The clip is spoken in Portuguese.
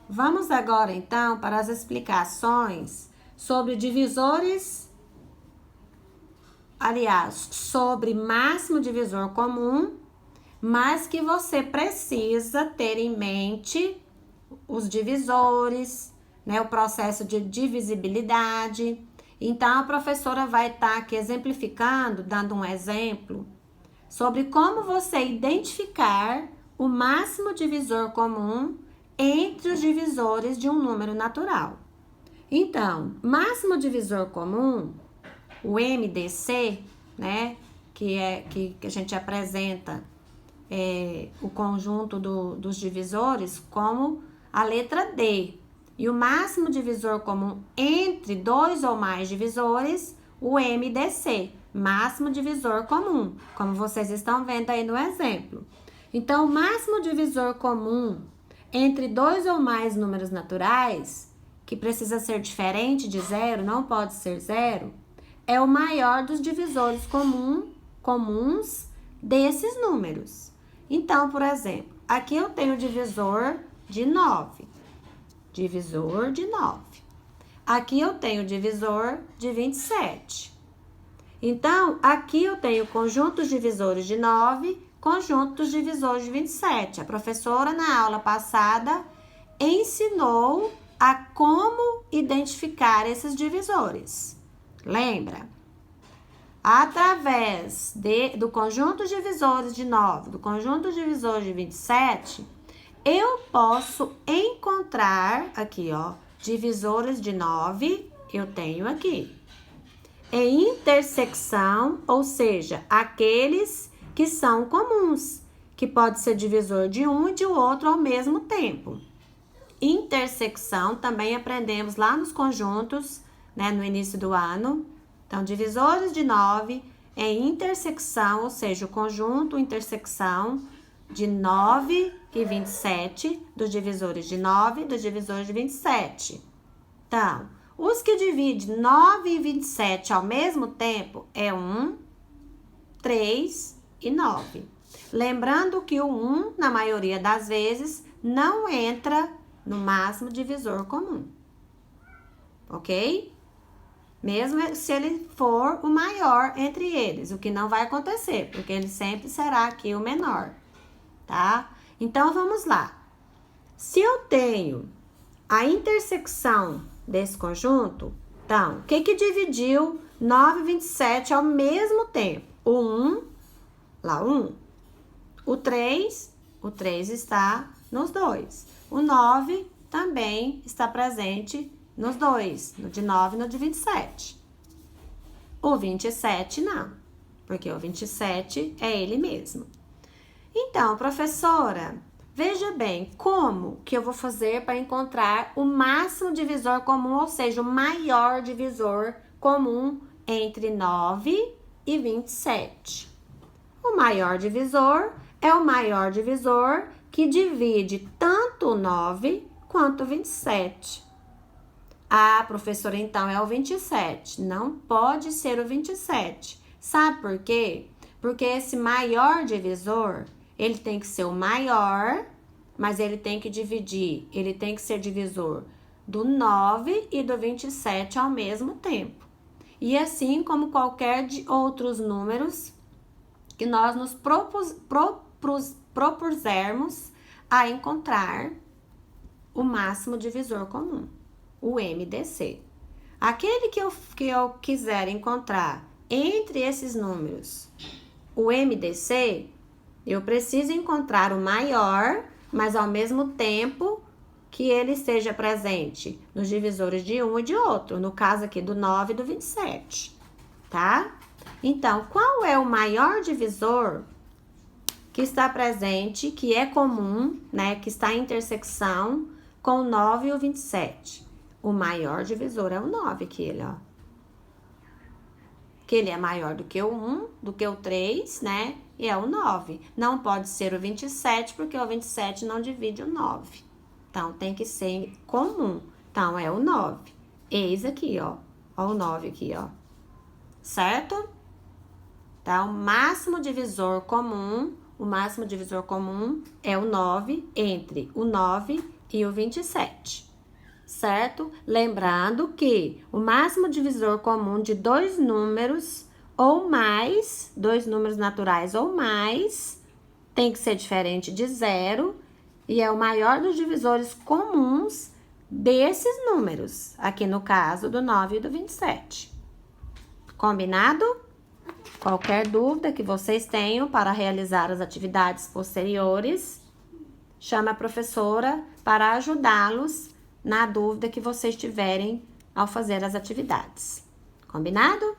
Vamos agora, então, para as explicações sobre divisores, aliás, sobre máximo divisor comum, mas que você precisa ter em mente os divisores, né, o processo de divisibilidade. Então, a professora vai estar aqui exemplificando, dando um exemplo, sobre como você identificar o máximo divisor comum entre os divisores de um número natural. Então, máximo divisor comum, o MDC, né, que a gente apresenta o conjunto dos divisores como a letra D. E o máximo divisor comum entre dois ou mais divisores, o MDC, máximo divisor comum, como vocês estão vendo aí no exemplo. Então, o máximo divisor comum entre dois ou mais números naturais, que precisa ser diferente de zero, não pode ser zero, é o maior dos divisores comuns desses números. Então, por exemplo, aqui eu tenho o divisor de 9. Divisor de 9. Aqui eu tenho o divisor de 27. Então, aqui eu tenho conjuntos divisores de 9, conjuntos divisores de 27. A professora, na aula passada, ensinou a como identificar esses divisores. Lembra? Através do conjunto divisores de 9, do conjunto divisores de 27, eu posso encontrar aqui, ó, divisores de 9, eu tenho aqui. Em intersecção, ou seja, aqueles que são comuns, que pode ser divisor de um e de outro ao mesmo tempo. Intersecção também aprendemos lá nos conjuntos, né, no início do ano. Então, divisores de 9 em intersecção, ou seja, o conjunto intersecção de 9 e 27, dos divisores de 9 e dos divisores de 27. Então, os que dividem 9 e 27 ao mesmo tempo é 1, 3 e 9. Lembrando que o 1, na maioria das vezes, não entra no máximo divisor comum. Ok? Mesmo se ele for o maior entre eles, o que não vai acontecer, porque ele sempre será aqui o menor, tá? Então, vamos lá. Se eu tenho a intersecção desse conjunto, então, o que dividiu 9 e 27 ao mesmo tempo? O 1, lá 1. O 3 está nos dois. O 9 também está presente nos dois, no de 9 e no de 27. O 27 não, porque o 27 é ele mesmo. Então, professora, veja bem, como que eu vou fazer para encontrar o máximo divisor comum, ou seja, o maior divisor comum entre 9 e 27? O maior divisor é o maior divisor que divide tanto o 9 quanto o 27. Ah, professora, então é o 27. Não pode ser o 27. Sabe por quê? Porque esse maior divisor, ele tem que ser o maior, mas ele tem que dividir, ele tem que ser divisor do 9 e do 27 ao mesmo tempo. E assim como qualquer de outros números que nós nos propusermos a encontrar o máximo divisor comum, o MDC. Aquele que eu quiser encontrar entre esses números, o MDC, eu preciso encontrar o maior, mas ao mesmo tempo que ele esteja presente nos divisores de um e de outro, no caso aqui do 9 e do 27, tá? Então, qual é o maior divisor que está presente, que é comum, né, que está em intersecção com o 9 e o 27? O maior divisor é o 9, que ele, ó. Que ele é maior do que o 1, do que o 3, né? E é o 9. Não pode ser o 27, porque o 27 não divide o 9. Então, tem que ser comum. Então, é o 9. Eis aqui, ó. Ó o 9 aqui, ó. Certo? Então, o máximo divisor comum é o 9 entre o 9 e o 27, certo? Lembrando que o máximo divisor comum de dois números ou mais, dois números naturais ou mais, tem que ser diferente de zero e é o maior dos divisores comuns desses números, aqui no caso do 9 e do 27. Combinado? Qualquer dúvida que vocês tenham para realizar as atividades posteriores, chame a professora para ajudá-los na dúvida que vocês tiverem ao fazer as atividades. Combinado?